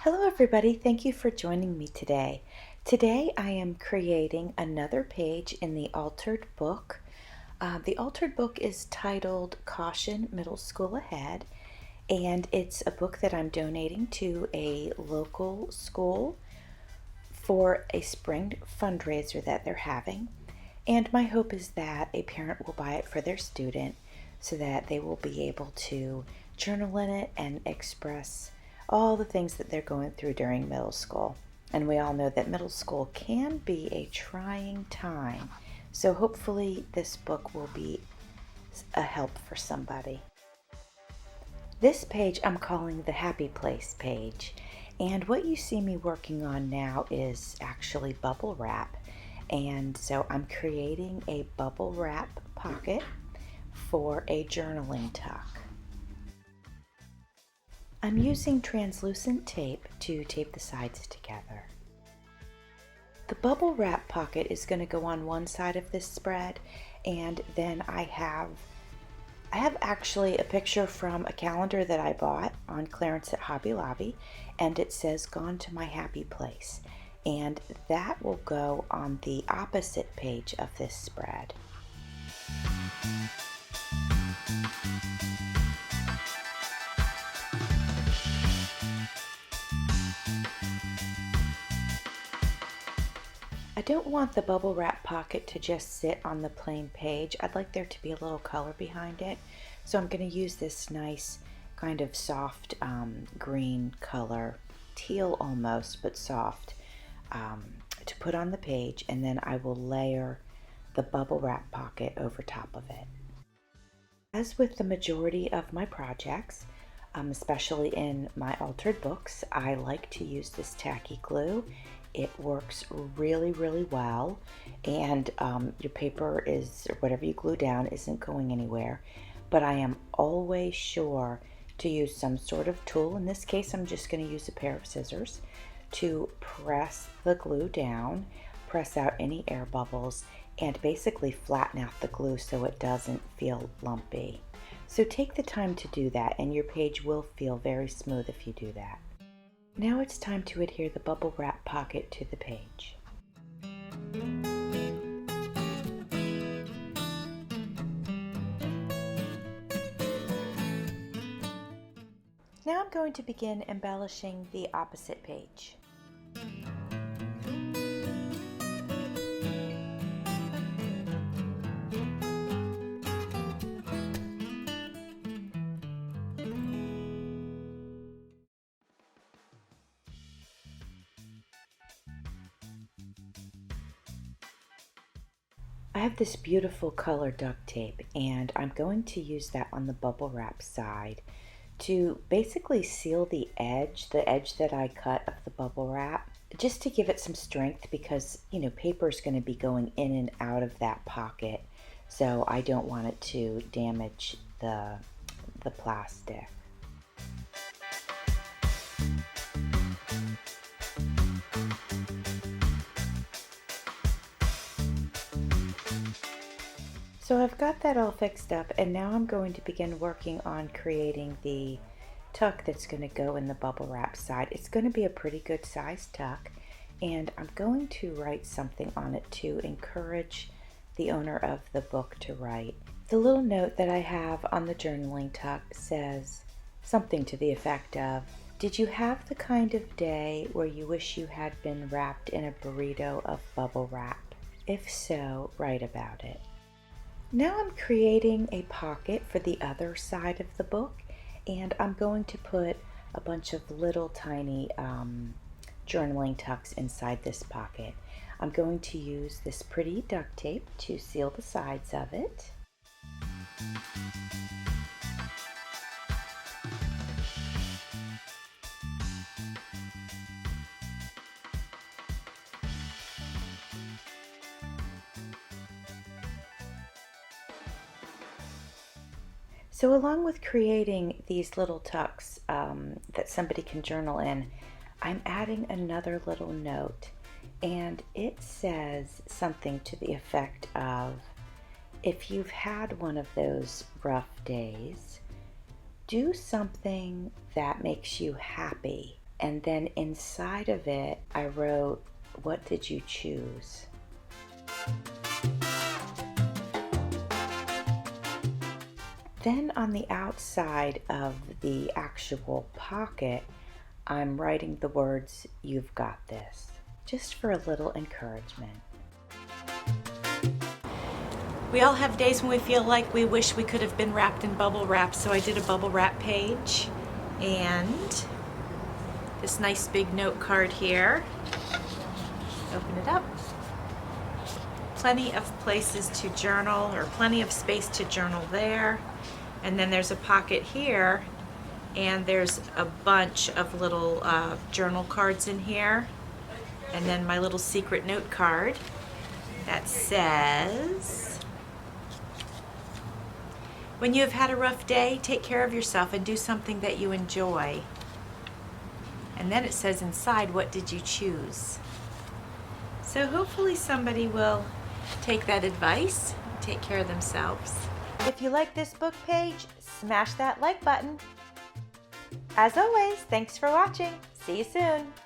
Hello everybody, thank you for joining me today. Today I am creating another page in the altered book. The altered book is titled Caution Middle School Ahead, and it's a book that I'm donating to a local school for a spring fundraiser that they're having. And my hope is that a parent will buy it for their student so that they will be able to journal in it and express all the things that they're going through during middle school. And we all know that middle school can be a trying time. So hopefully this book will be a help for somebody. This page I'm calling the Happy Place page. And what you see me working on now is actually bubble wrap. And so I'm creating a bubble wrap pocket for a journaling tuck. I'm using translucent tape to tape the sides together. The bubble wrap pocket is going to go on one side of this spread, and then I have actually a picture from a calendar that I bought on clearance at Hobby Lobby, and it says "Gone to my happy place," and that will go on the opposite page of this spread. I don't want the bubble wrap pocket to just sit on the plain page. I'd like there to be a little color behind it. So I'm going to use this nice kind of soft green color, teal almost, but soft, to put on the page, and then I will layer the bubble wrap pocket over top of it. As with the majority of my projects, especially in my altered books, I like to use this tacky glue. It works really, really well, and your paper is, or whatever you glue down, isn't going anywhere. But I am always sure to use some sort of tool. In this case, I'm just going to use a pair of scissors to press the glue down, press out any air bubbles, and basically flatten out the glue so it doesn't feel lumpy. So take the time to do that, and your page will feel very smooth if you do that. Now it's time to adhere the bubble wrap pocket to the page. Now I'm going to begin embellishing the opposite page. I have this beautiful color duct tape, and I'm going to use that on the bubble wrap side to basically seal the edge that I cut of the bubble wrap, just to give it some strength, because paper is going to be going in and out of that pocket, so I don't want it to damage the plastic. So I've got that all fixed up, and now I'm going to begin working on creating the tuck that's going to go in the bubble wrap side. It's going to be a pretty good sized tuck, and I'm going to write something on it to encourage the owner of the book to write. The little note that I have on the journaling tuck says something to the effect of, "Did you have the kind of day where you wish you had been wrapped in a burrito of bubble wrap? If so, write about it." Now I'm creating a pocket for the other side of the book, and I'm going to put a bunch of little tiny journaling tucks inside this pocket. I'm going to use this pretty duct tape to seal the sides of it. So along with creating these little tucks that somebody can journal in, I'm adding another little note, and it says something to the effect of, if you've had one of those rough days, do something that makes you happy And then inside of it, I wrote, "What did you choose?" Then on the outside of the actual pocket, I'm writing the words, "You've got this," just for a little encouragement. We all have days when we feel like we wish we could have been wrapped in bubble wrap, so I did a bubble wrap page and this nice big note card here. Open it up. Plenty of places to journal, or plenty of space to journal there. And then there's a pocket here, and there's a bunch of little journal cards in here. And then my little secret note card that says, "When you have had a rough day, take care of yourself and do something that you enjoy." And then it says inside, "What did you choose?" So hopefully somebody will take that advice, take care of themselves. If you like this book page, smash that like button. As always, thanks for watching. See you soon.